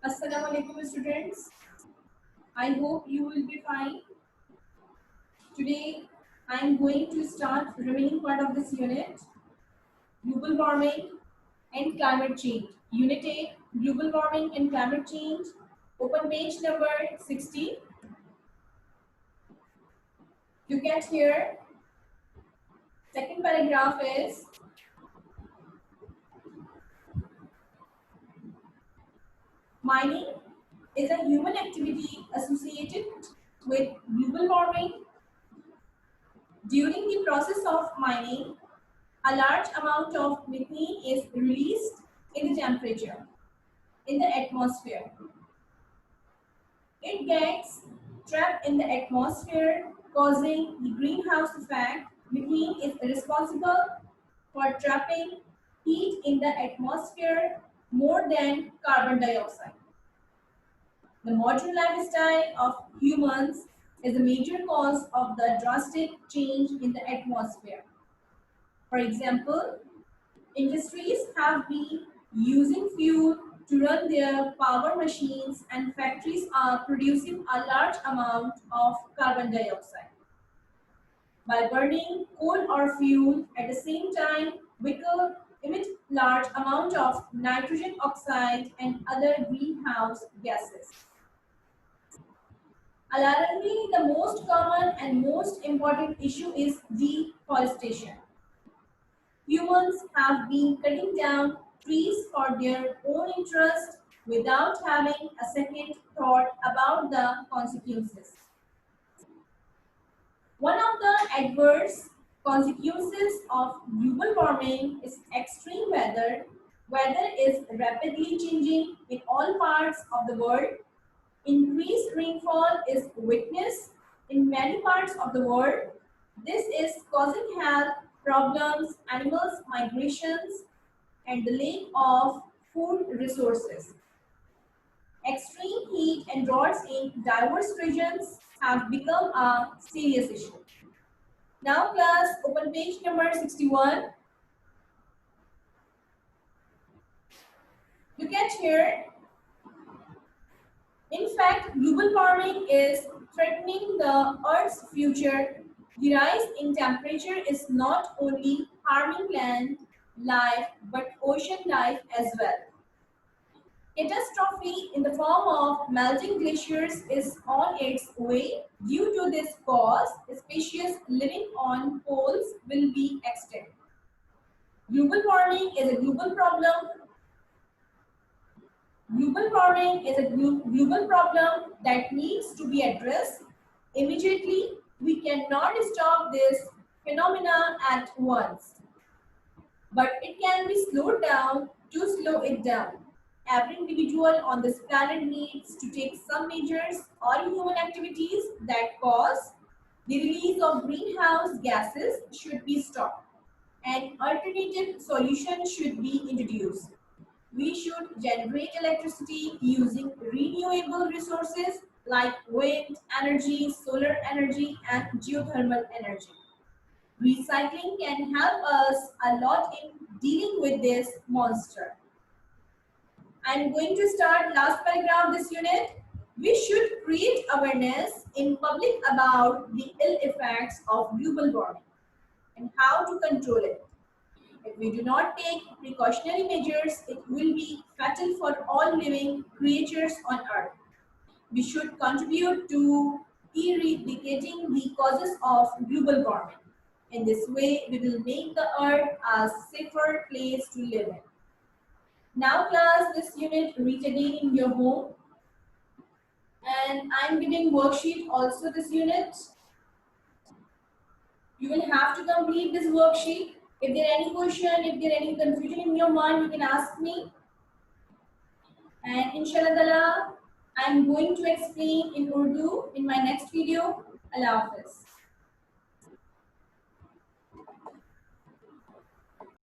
Assalamu alaikum students. I hope you will be fine. Today I am going to start remaining part of this unit, global warming and climate change. Unit A, global warming and climate change. Open page number 60. Look at here. Second paragraph is mining is a human activity associated with global warming. During the process of mining, a large amount of methane is released in the temperature in the atmosphere. It gets trapped in the atmosphere, causing the greenhouse effect. Methane is responsible for trapping heat in the atmosphere more than carbon dioxide. The modern lifestyle of humans is a major cause of the drastic change in the atmosphere. For example, industries have been using fuel to run their power machines, and factories are producing a large amount of carbon dioxide. By burning coal or fuel at the same time, vehicles emit large amount of nitrogen oxide and other greenhouse gases. Alarmingly, the most common and most important issue is deforestation. Humans have been cutting down trees for their own interest without having a second thought about the consequences. One of the adverse consequences of global warming is extreme weather. Weather is rapidly changing in all parts of the world. Increased rainfall is witnessed in many parts of the world. This is causing health problems, animals migrations, and the lack of food resources. Extreme heat and droughts in diverse regions have become a serious issue. Now class, open page number 61. Look at here. In fact, global warming is threatening the Earth's future. The rise in temperature is not only harming land life but ocean life as well. Catastrophe in the form of melting glaciers is on its way. Due to this cause, species living on poles will be extinct. Global warming is a global problem. Global warming is a global problem that needs to be addressed immediately. We cannot stop this phenomena at once, but it can be slowed down to slow it down. Every individual on this planet needs to take some measures. All human activities that cause the release of greenhouse gases should be stopped. An alternative solution should be introduced. We should generate electricity using renewable resources like wind energy, solar energy, and geothermal energy. Recycling can help us a lot in dealing with this monster. I'm going to start last paragraph of this unit. We should create awareness in public about the ill effects of global warming and how to control it. If we do not take precautionary measures, it will be fatal for all living creatures on Earth. We should contribute to eradicating the causes of global warming. In this way, we will make the Earth a safer place to live in. Now class, this unit reach again in your home, and I'm giving worksheet also this unit. You will have to complete this worksheet. If there any question, if there any confusion in your mind, you can ask me. And inshallah Ta'ala, I'm going to explain in Urdu in my next video. Allah Hafiz.